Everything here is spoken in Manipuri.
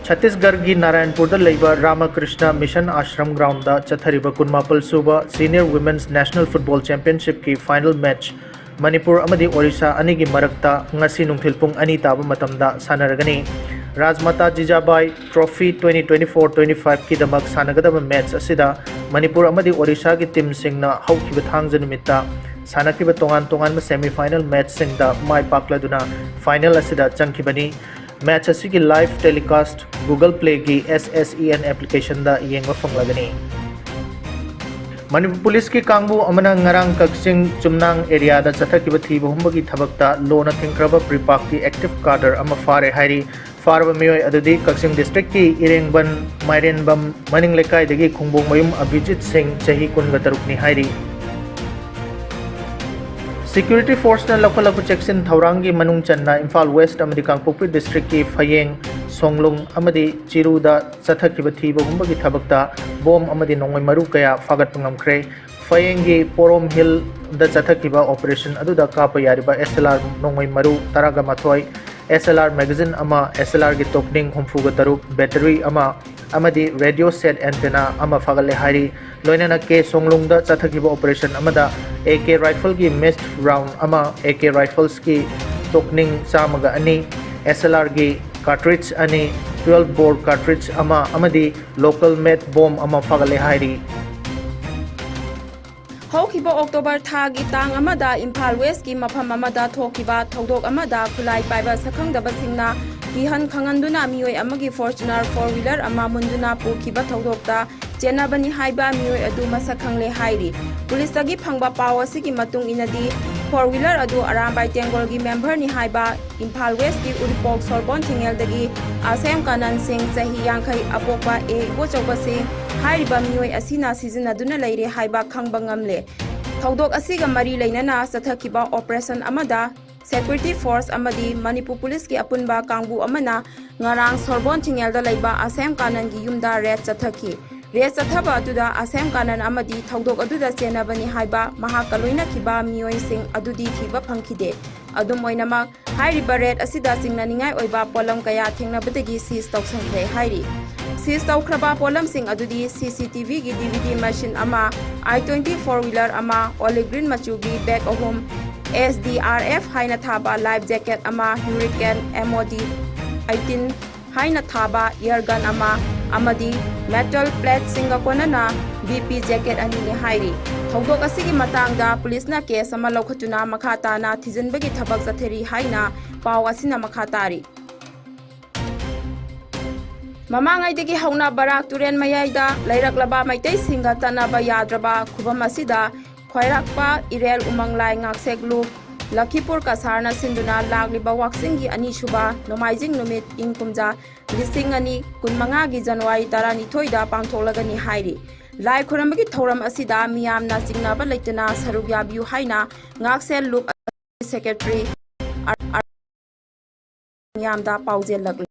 Chhattisgarh gi Narayanpur da leiba Ramakrishna Mission Ashram ground da chathariba kunmapal suba Senior Women's National Football Championship ki final match Manipur amadi Orissa anigi marakta ngasi nungthil pung ani taba matamda sanaragani. Rajmata Jijabai Trophy 2024-25 ki damak sanagadaba match asida Manipur amadi Orissa gi team singna haukiba thangja numitta sanakiba tongan semi final match singda mai pakladuna final asida changkibani. Match asigi live telecast Google Play ki SSEN application da yenga fanglagani. Manipur Police ki kangbu amana ngarang kaksing chumnang area da chathakiba thiba humbagi thabakta lona thingkraba pripak ki active cadre ama fare hairi farba miyoi adudi kaksing district ki irengban mairenbam maning lekai dagi khungbong mayum Abhijit Singh chahi 13 ni hairi. Security Force na laku Jackson Thaurangi Manung Channa Imphal West amadi Kangpokpi District ki Phayeng Songlung amadi Chiruda Chathakiba thiba humbagi thabakta bom amadi nongmai maru kaya fagat ngamkhre. Phayeng gi Porom Hill da chathakiba operation aduda kapa yariba SLR nongmai maru taraga mathoi SLR magazine ama SLR gi tokning humfuga taruk battery ama amadi radio set antenna ama fagale hari loinana ke songlung da chathakiba operation amada AK rifle ki missed round ama AK rifles ki tokning samaga ani SLR ki cartridge ani 12 bore cartridge ama amadi local made bomb ama fagale hari. Hokiba October thagi tang amada Imphal West ki mafam amada thokiba thodok amada khulai paiba sakhangdaba singna kihan khanganduna mioi amagi Fortuner 4-wheeler ama munduna pukhiba thodokta chenabani haiba mioi adu masakhangle hairi. Police tagi phangba paw asigi matung inadi 4-wheeler adu arambai tengol gi member ni haiba Imphal West ki Uripok Sorbon Thingel dagi Asem Kanan Singh sahi yankhai apokba e bochokba sing hairiba mioi asina sizinaduna leire haiba khangba ngamle. Thodok asiga mari leinana sathakiba operation amada Security Force amadi Manipur Police ki apunba kangbu amana ngarang Sorbon Thingel da leiba Asem Kanan gi yumda red chathaki. Red chathaba aduda Asem Kanan amadi thodok aduda chenabani haiba mahakaloina kiba mioi sing adudi thiba phangkhide. Adum oinamak hairiba red asida singna ningai oiba polam kaya thengnabadagi seize tawsangre hairi. Seize tawkraba polam sing adudi CCTV gi DVD machine ama I-20 4-wheeler ama olive green machu gi bag ahum SDRF haina thaba life jacket ama hurricane MOD 18 haina thaba air gun ama amadi metal plate singa konana BP jacket ani ni hairi. Thodok asigi matangda police na case ama lokhatuna makhata na thijanbagi thabak chatheri haina paw asina makhatari. Mamangai degi hauna barak turen mayaida lairaklaba maitai singa tanaba yadraba khubam asida khwairakpa irel umanglai ngaksek luk Lakipur kasarna sinduna lagliba waksingi ani shuba nomaijing numit ingkumja lising ani kunmanga gi January 12 da pangtholagani hairi. Lai khurambagi thoram asida miyamna jingnaba leitana sarugya biu haina ngaksel luk secretary miyamda paujel lagli.